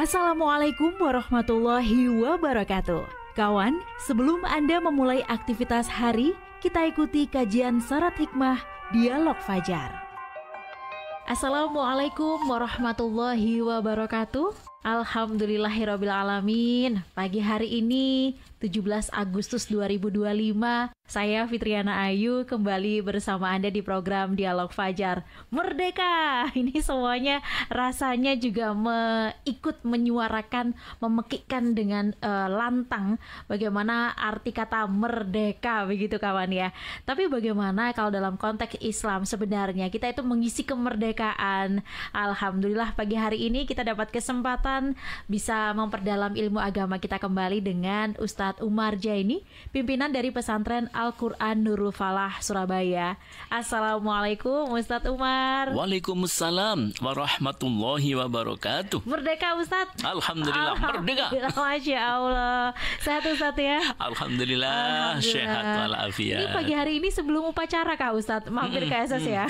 Assalamualaikum warahmatullahi wabarakatuh. Kawan, sebelum Anda memulai aktivitas hari, kita ikuti kajian syarat hikmah Dialog Fajar. Assalamualaikum warahmatullahi wabarakatuh. Alhamdulillahirrabbilalamin. Pagi hari ini 17 Agustus 2025, saya Fitriana Ayu kembali bersama Anda di program Dialog Fajar. Merdeka! Ini semuanya rasanya juga ikut menyuarakan, memekikkan dengan lantang bagaimana arti kata merdeka, begitu kawan ya. Tapi bagaimana kalau dalam konteks Islam sebenarnya kita itu mengisi kemerdekaan. Alhamdulillah pagi hari ini kita dapat kesempatan bisa memperdalam ilmu agama kita kembali dengan Ustadz Umar Jaini, pimpinan dari pesantren Al-Quran Nurul Falah Surabaya. Assalamualaikum Ustadz Umar. Waalaikumsalam warahmatullahi wabarakatuh. Merdeka Ustadz. Alhamdulillah merdeka. Masya Allah. Sehat Ustadz ya. Alhamdulillah sehat walafiat. Ini pagi hari ini sebelum upacara Kak Ustadz, mampir ke SS ya.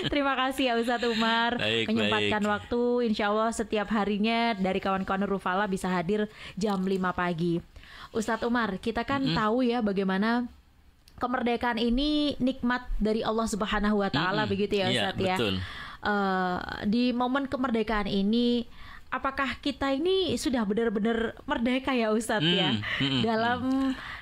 Terima kasih ya Ustadz Umar, menyempatkan waktu. Insya Allah setiap harinya dari kawan-kawan Nurul Falah bisa hadir jam 5 pagi. Ustadz Umar, kita kan tahu ya bagaimana kemerdekaan ini nikmat dari Allah Subhanahu wa Ta'ala, begitu ya Ustadz ya. Betul. Di momen kemerdekaan ini, apakah kita ini sudah benar-benar merdeka ya Ustadz ya?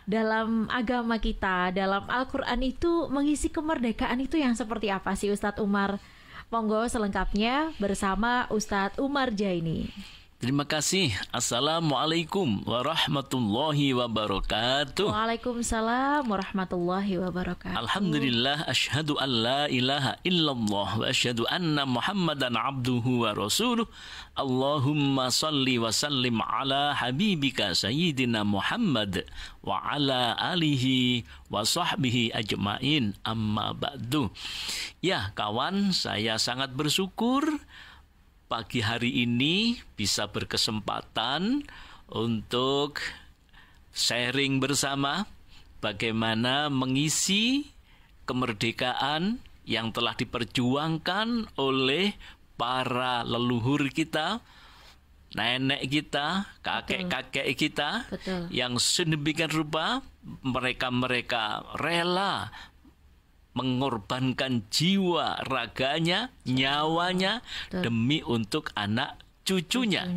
Dalam agama kita, dalam Al-Quran itu mengisi kemerdekaan itu yang seperti apa sih Ustadz Umar? Monggo selengkapnya bersama Ustadz Umar Jaini. Terima kasih. Assalamualaikum warahmatullahi wabarakatuh. Waalaikumsalam warahmatullahi wabarakatuh. Alhamdulillah, asyhadu an la ilaha illallah wa asyhadu anna Muhammadan abduhu wa rasuluh. Allahumma salli wa sallim ala habibika sayyidina Muhammad wa ala alihi wa sahbihi ajma'in, amma ba'du. Ya kawan, saya sangat bersyukur pagi hari ini bisa berkesempatan untuk sharing bersama bagaimana mengisi kemerdekaan yang telah diperjuangkan oleh para leluhur kita, nenek kita, kakek-kakek kita. Betul. Yang sedemikian rupa mereka rela mengorbankan jiwa, raganya, nyawanya demi untuk anak cucunya,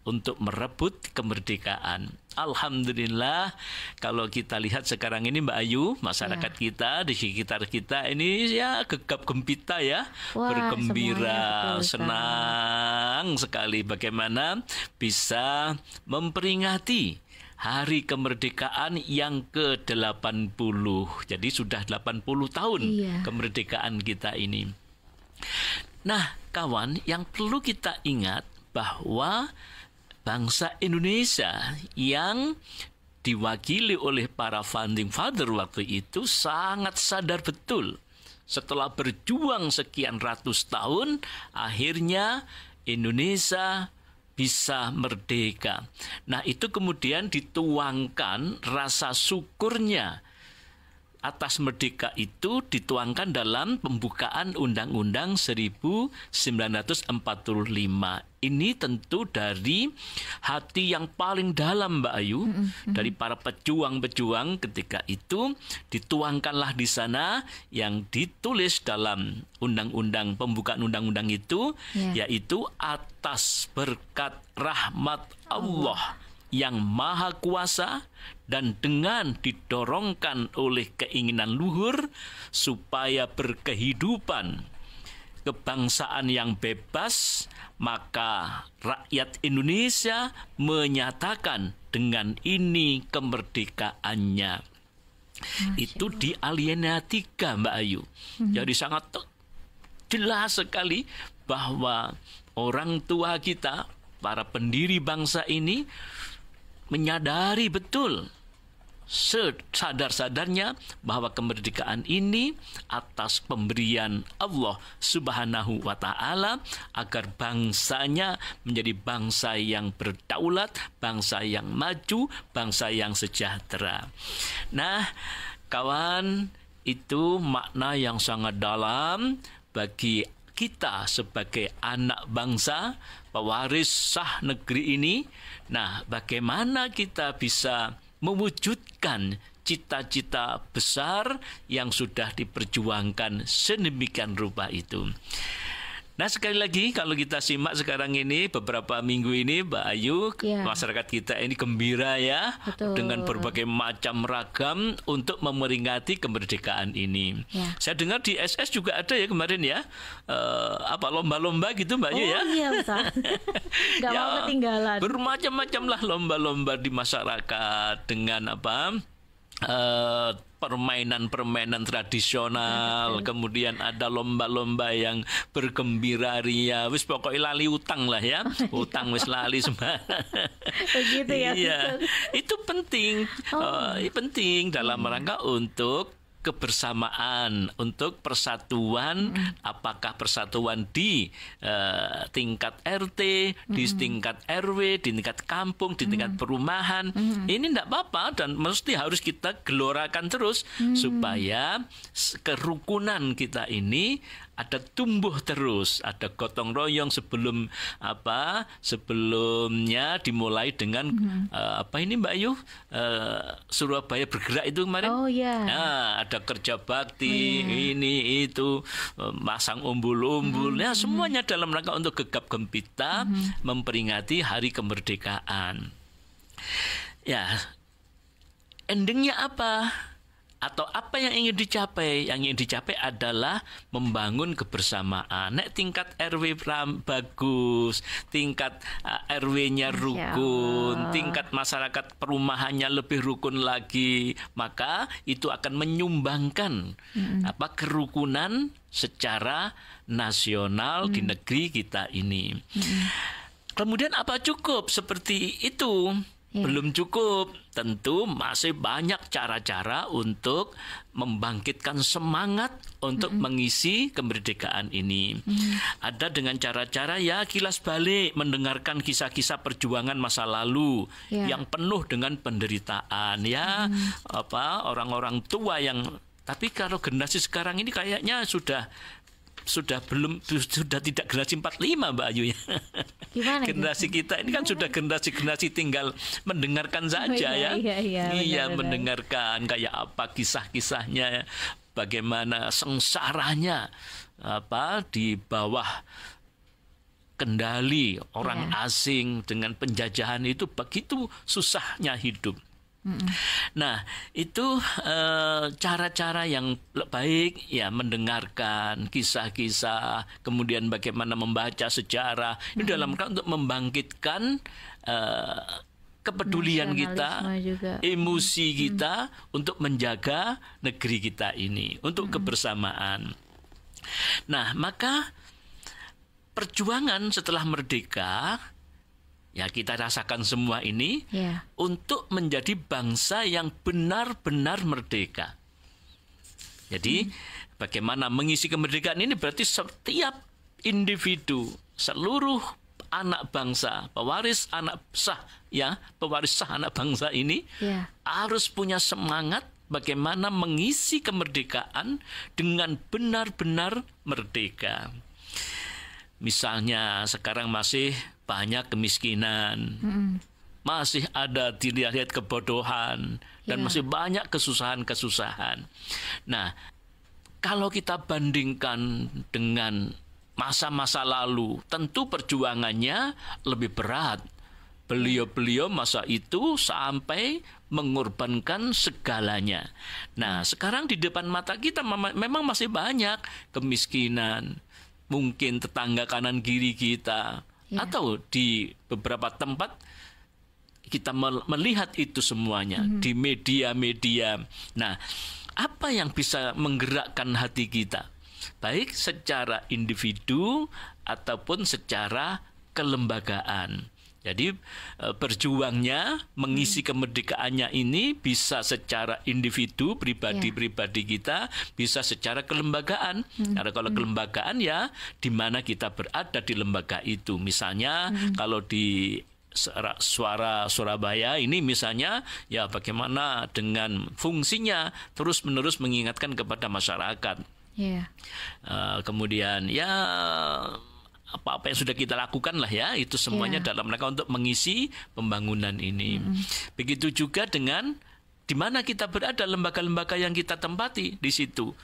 untuk merebut kemerdekaan. Alhamdulillah, kalau kita lihat sekarang ini Mbak Ayu, masyarakat kita di sekitar kita ini ya gegap gempita ya. Wah, bergembira, senang sekali bagaimana bisa memperingati Hari Kemerdekaan yang ke-80. Jadi sudah 80 tahun kemerdekaan kita ini. Nah, kawan, yang perlu kita ingat bahwa bangsa Indonesia yang diwakili oleh para founding father waktu itu sangat sadar betul. Setelah berjuang sekian ratus tahun, akhirnya Indonesia bisa merdeka. Nah, itu kemudian dituangkan rasa syukurnya atas merdeka itu dituangkan dalam pembukaan Undang-Undang 1945. Ini tentu dari hati yang paling dalam Mbak Ayu, dari para pejuang-pejuang ketika itu dituangkanlah di sana yang ditulis dalam undang-undang, pembukaan undang-undang itu, yaitu atas berkat rahmat Allah yang maha kuasa dan dengan didorongkan oleh keinginan luhur supaya berkehidupan kebangsaan yang bebas, maka rakyat Indonesia menyatakan dengan ini kemerdekaannya. Itu di alinea 3 Mbak Ayu. Jadi sangat jelas sekali bahwa orang tua kita, para pendiri bangsa ini menyadari betul sadar-sadarnya bahwa kemerdekaan ini atas pemberian Allah Subhanahu wa Ta'ala agar bangsanya menjadi bangsa yang berdaulat, bangsa yang maju, bangsa yang sejahtera. Nah, kawan, itu makna yang sangat dalam bagi kita sebagai anak bangsa, pewaris sah negeri ini. Nah, bagaimana kita bisa mewujudkan cita-cita besar yang sudah diperjuangkan sedemikian rupa itu. Nah, sekali lagi kalau kita simak sekarang ini, beberapa minggu ini Mbak Ayu, masyarakat kita ini gembira ya. Betul. Dengan berbagai macam ragam untuk memperingati kemerdekaan ini. Saya dengar di SS juga ada ya kemarin ya, lomba-lomba gitu Mbak Ayu ya. Oh iya, betul. Nggak mau ketinggalan. Bermacam-macam lah lomba-lomba di masyarakat dengan permainan-permainan tradisional, kemudian ada lomba-lomba yang bergembira ria, wis pokoknya lali utang lah ya, utang wis lali semua. Begitu ya. Iya, itu penting, penting dalam rangka untuk kebersamaan, untuk persatuan, apakah persatuan di tingkat RT, di tingkat RW, di tingkat kampung, di tingkat perumahan. Ini tidak apa-apa dan mesti harus kita gelorakan terus supaya kerukunan kita ini ada tumbuh terus, ada gotong royong sebelumnya dimulai dengan ini Mbak Ayu, Surabaya bergerak itu kemarin. Oh iya. Nah, ada kerja bakti, ini itu, masang umbul-umbul, semuanya dalam rangka untuk gegap gempita memperingati hari kemerdekaan. Ya, endingnya apa? Atau apa yang ingin dicapai? Yang ingin dicapai adalah membangun kebersamaan. Nek tingkat RW bagus, tingkat RW-nya rukun, tingkat masyarakat perumahannya lebih rukun lagi, maka itu akan menyumbangkan kerukunan secara nasional di negeri kita ini. Kemudian apa cukup seperti itu? Belum cukup, tentu masih banyak cara-cara untuk membangkitkan semangat untuk mengisi kemerdekaan ini. Ada dengan cara-cara kilas balik, mendengarkan kisah-kisah perjuangan masa lalu yang penuh dengan penderitaan orang-orang tua yang, tapi kalau generasi sekarang ini kayaknya sudah tidak generasi 45 Mbak Ayu ya. Gimana generasi kita ini kan sudah generasi tinggal mendengarkan saja Iya, mendengarkan kayak apa kisah-kisahnya, bagaimana sengsaranya di bawah kendali orang asing dengan penjajahan itu, begitu susahnya hidup. Nah, itu cara-cara yang baik mendengarkan kisah-kisah, kemudian bagaimana membaca sejarah ini dalam rangka untuk membangkitkan kepedulian kita, emosi kita untuk menjaga negeri kita ini, untuk kebersamaan. Nah, maka perjuangan setelah merdeka, kita rasakan semua ini untuk menjadi bangsa yang benar-benar merdeka. Jadi bagaimana mengisi kemerdekaan ini berarti setiap individu, seluruh anak bangsa, pewaris sah anak bangsa ini harus punya semangat bagaimana mengisi kemerdekaan dengan benar-benar merdeka. Misalnya sekarang masih banyak kemiskinan, masih ada dilihat kebodohan, dan masih banyak kesusahan-kesusahan. Nah, kalau kita bandingkan dengan masa-masa lalu, tentu perjuangannya lebih berat. Beliau-beliau masa itu sampai mengorbankan segalanya. Nah, sekarang di depan mata kita memang masih banyak kemiskinan. Mungkin tetangga kanan kiri kita, atau di beberapa tempat kita melihat itu semuanya di media-media. Nah, apa yang bisa menggerakkan hati kita? Baik secara individu ataupun secara kelembagaan. Jadi berjuangnya mengisi kemerdekaannya ini bisa secara individu, pribadi-pribadi kita, bisa secara kelembagaan. Karena kalau kelembagaan di mana kita berada di lembaga itu. Misalnya kalau di Suara Surabaya ini misalnya bagaimana dengan fungsinya terus-menerus mengingatkan kepada masyarakat. Kemudian apa-apa yang sudah kita lakukan lah ya, itu semuanya dalam rangka untuk mengisi pembangunan ini. Begitu juga dengan di mana kita berada, lembaga-lembaga yang kita tempati di situ.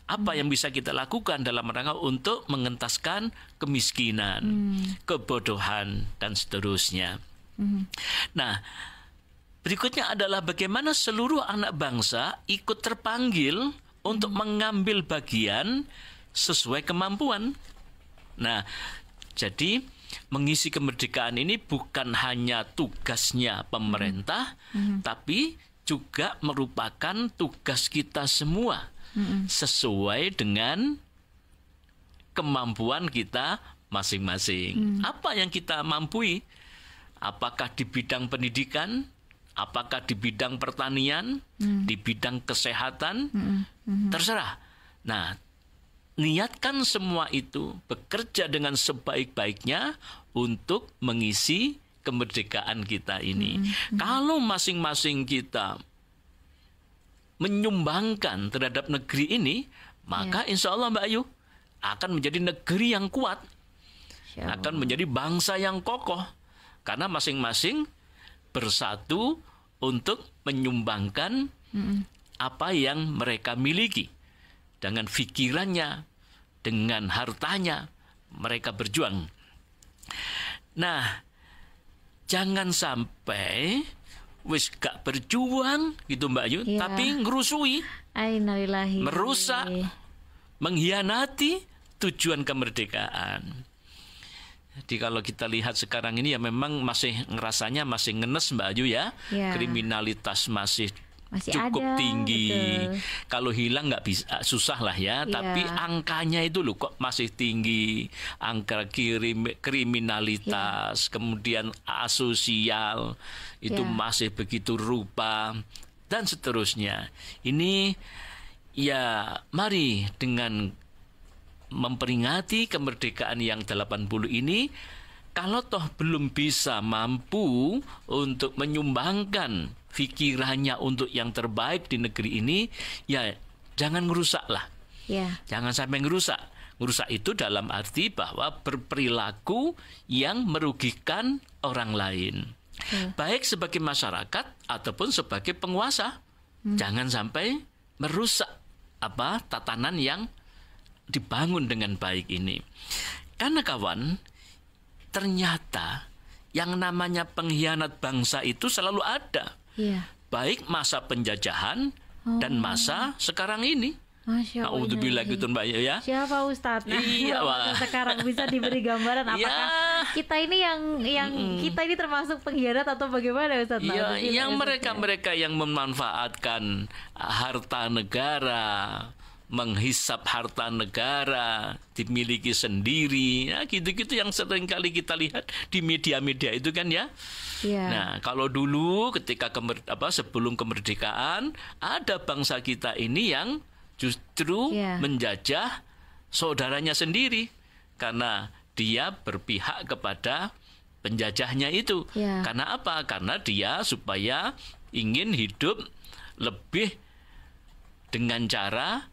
Apa yang bisa kita lakukan dalam rangka untuk mengentaskan kemiskinan, kebodohan, dan seterusnya. Nah, berikutnya adalah bagaimana seluruh anak bangsa ikut terpanggil untuk mengambil bagian sesuai kemampuan. Nah, jadi mengisi kemerdekaan ini bukan hanya tugasnya pemerintah, tapi juga merupakan tugas kita semua sesuai dengan kemampuan kita masing-masing. Apa yang kita mampu? Apakah di bidang pendidikan? Apakah di bidang pertanian? Di bidang kesehatan? Terserah. Nah, niatkan semua itu bekerja dengan sebaik-baiknya untuk mengisi kemerdekaan kita ini. Kalau masing-masing kita menyumbangkan terhadap negeri ini, maka insya Allah Mbak Ayu akan menjadi negeri yang kuat, akan menjadi bangsa yang kokoh, karena masing-masing bersatu untuk menyumbangkan apa yang mereka miliki. Dengan pikirannya, dengan hartanya, mereka berjuang. Nah, jangan sampai wis gak berjuang gitu Mbak Ayu, tapi ngerusui, merusak, mengkhianati tujuan kemerdekaan. Jadi kalau kita lihat sekarang ini ya memang masih ngerasanya masih ngenes Mbak Ayu ya. Kriminalitas masih cukup ada, tinggi. Betul. Kalau hilang nggak bisa, susah lah ya. Tapi angkanya itu loh kok masih tinggi. Angka kriminalitas, kemudian asosial itu masih begitu rupa dan seterusnya. Ini ya mari dengan memperingati kemerdekaan yang 80 ini, kalau toh belum bisa mampu untuk menyumbangkan pikirannya untuk yang terbaik di negeri ini, ya jangan ngerusak lah. Jangan sampai ngerusak. Ngerusak itu dalam arti bahwa berperilaku yang merugikan orang lain. Baik sebagai masyarakat ataupun sebagai penguasa. Jangan sampai merusak tatanan yang dibangun dengan baik ini. Karena kawan, ternyata yang namanya pengkhianat bangsa itu selalu ada. Baik masa penjajahan dan masa sekarang ini. Alhamdulillah gitu Mbak ya. Siapa Ustadz? Nah, sekarang bisa diberi gambaran apakah kita ini yang kita ini termasuk pengkhianat atau bagaimana Ustadz? Yang mereka yang memanfaatkan harta negara, menghisap harta negara dimiliki sendiri, ya gitu-gitu yang sering kali kita lihat di media-media itu kan ya. Nah, kalau dulu ketika sebelum kemerdekaan ada bangsa kita ini yang justru menjajah saudaranya sendiri karena dia berpihak kepada penjajahnya itu. Karena apa? Karena dia supaya ingin hidup lebih dengan cara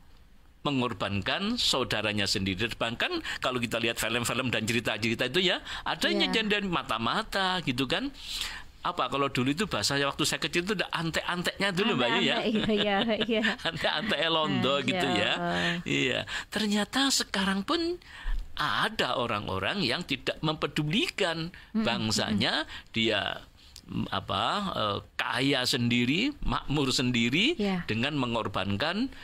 mengorbankan saudaranya sendiri. Bahkan kalau kita lihat film-film dan cerita-cerita itu ya, adanya dari mata-mata gitu kan. Kalau dulu itu bahasanya waktu saya kecil itu udah antek-anteknya dulu Mbak Yu ya. Antek-antek londo gitu ya. Iya. Ternyata sekarang pun ada orang-orang yang tidak mempedulikan bangsanya, dia kaya sendiri, makmur sendiri dengan mengorbankan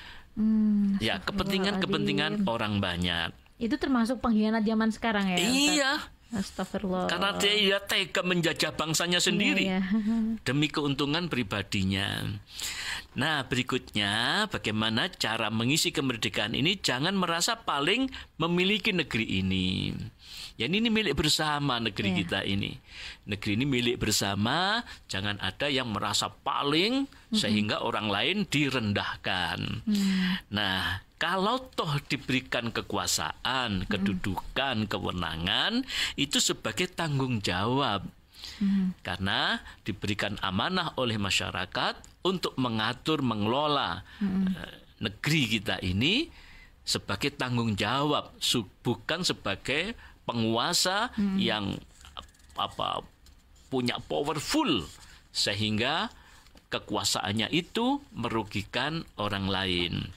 kepentingan orang banyak. Itu termasuk pengkhianat zaman sekarang ya? Iya. Astagfirullah. Karena dia tega menjajah bangsanya sendiri demi keuntungan pribadinya. Nah, berikutnya bagaimana cara mengisi kemerdekaan ini? Jangan merasa paling memiliki negeri ini. Ya ini milik bersama negeri kita ini. Negeri ini milik bersama, jangan ada yang merasa paling sehingga orang lain direndahkan. Nah, kalau toh diberikan kekuasaan, kedudukan, kewenangan, itu sebagai tanggung jawab. Karena diberikan amanah oleh masyarakat untuk mengatur, mengelola negeri kita ini sebagai tanggung jawab, bukan sebagai penguasa yang punya powerful, sehingga kekuasaannya itu merugikan orang lain.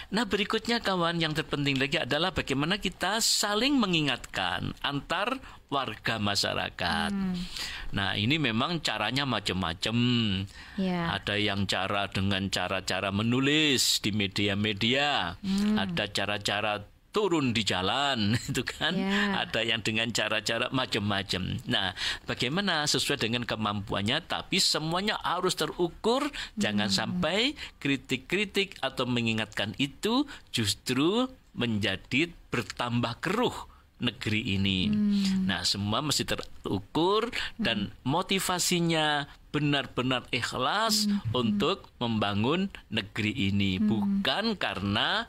Nah, berikutnya kawan, yang terpenting lagi adalah bagaimana kita saling mengingatkan antar warga masyarakat. Nah, ini memang caranya macam-macam. Ada yang dengan cara-cara menulis di media-media, ada cara-cara turun di jalan, itu kan. Ada yang dengan cara-cara macam-macam. Nah, bagaimana sesuai dengan kemampuannya, tapi semuanya harus terukur. Jangan sampai kritik-kritik atau mengingatkan itu justru menjadi bertambah keruh negeri ini. Nah, semua mesti terukur dan motivasinya benar-benar ikhlas untuk membangun negeri ini, bukan karena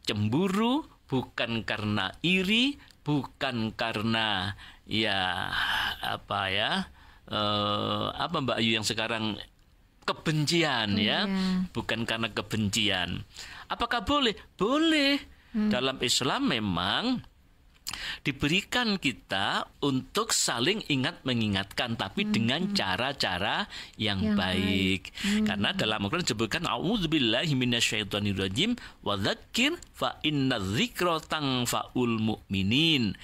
cemburu, bukan karena iri, bukan karena Mbak Ayu yang sekarang kebencian, bukan karena kebencian. Apakah boleh? Boleh. Dalam Islam memang diberikan kita untuk saling ingat mengingatkan, tapi dengan cara-cara yang baik. Karena dalam Al-Quran disebutkan a'udzubillahi minasyaitonirrajim wa dzakir fa inna dzikra tanfa'ul mu'minin.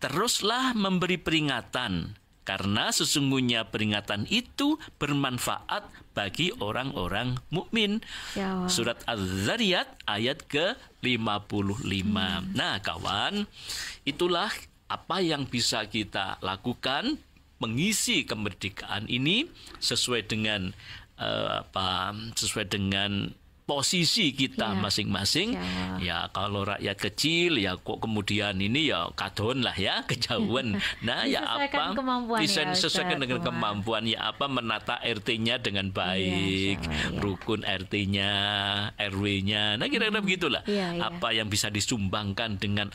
Teruslah memberi peringatan, karena sesungguhnya peringatan itu bermanfaat bagi orang-orang mukmin. Surat Az-Zariyat ayat ke-55. Nah, kawan, itulah apa yang bisa kita lakukan mengisi kemerdekaan ini sesuai dengan posisi kita masing-masing. Ya, kalau rakyat kecil ya kok kemudian ini ya kadon lah ya, kejauhan. Nah, disesuaikan dengan kemampuan, menata RT-nya dengan baik, rukun RT-nya, RW-nya. Nah, kira-kira begitulah. Apa yang bisa disumbangkan dengan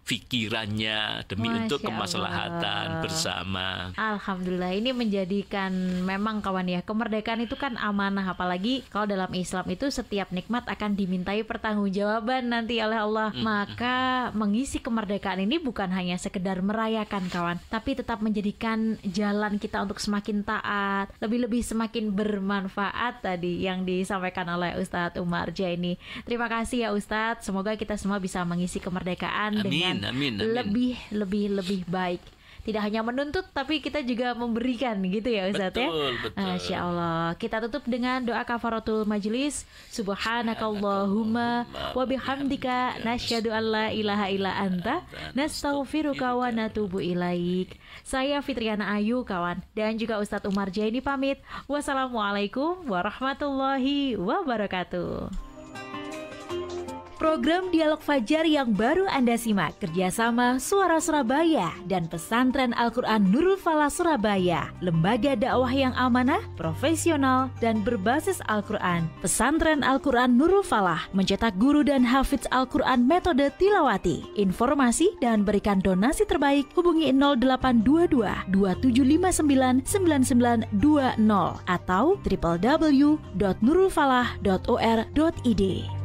pikirannya demi untuk kemaslahatan bersama. Alhamdulillah, ini menjadikan memang kawan ya, kemerdekaan itu kan amanah, apalagi kalau dalam Islam itu setiap nikmat akan dimintai pertanggungjawaban nanti oleh Allah. Maka mengisi kemerdekaan ini bukan hanya sekedar merayakan kawan, tapi tetap menjadikan jalan kita untuk semakin taat, lebih-lebih semakin bermanfaat tadi yang disampaikan oleh Ustadz Umar Jaini. Terima kasih ya Ustadz, semoga kita semua bisa mengisi kemerdekaan dengan lebih baik. Tidak hanya menuntut, tapi kita juga memberikan gitu ya Ustadz. Betul. Masya Allah. Kita tutup dengan doa kafaratul majlis. Subhanakallahumma wa bihamdika nasyhadu an la ilaha illa anta nastaghfiruka wa natubu ilaik. Saya Fitriana Ayu kawan, dan juga Ustadz Umar Jaini pamit. Wassalamualaikum warahmatullahi wabarakatuh. Program Dialog Fajar yang baru Anda simak kerjasama Suara Surabaya dan Pesantren Al-Quran Nurul Falah Surabaya, lembaga dakwah yang amanah, profesional, dan berbasis Al-Quran. Pesantren Al-Quran Nurul Falah mencetak guru dan hafidz Al-Quran metode tilawati. Informasi dan berikan donasi terbaik hubungi 0822 2759 9920 atau www.nurulfalah.or.id.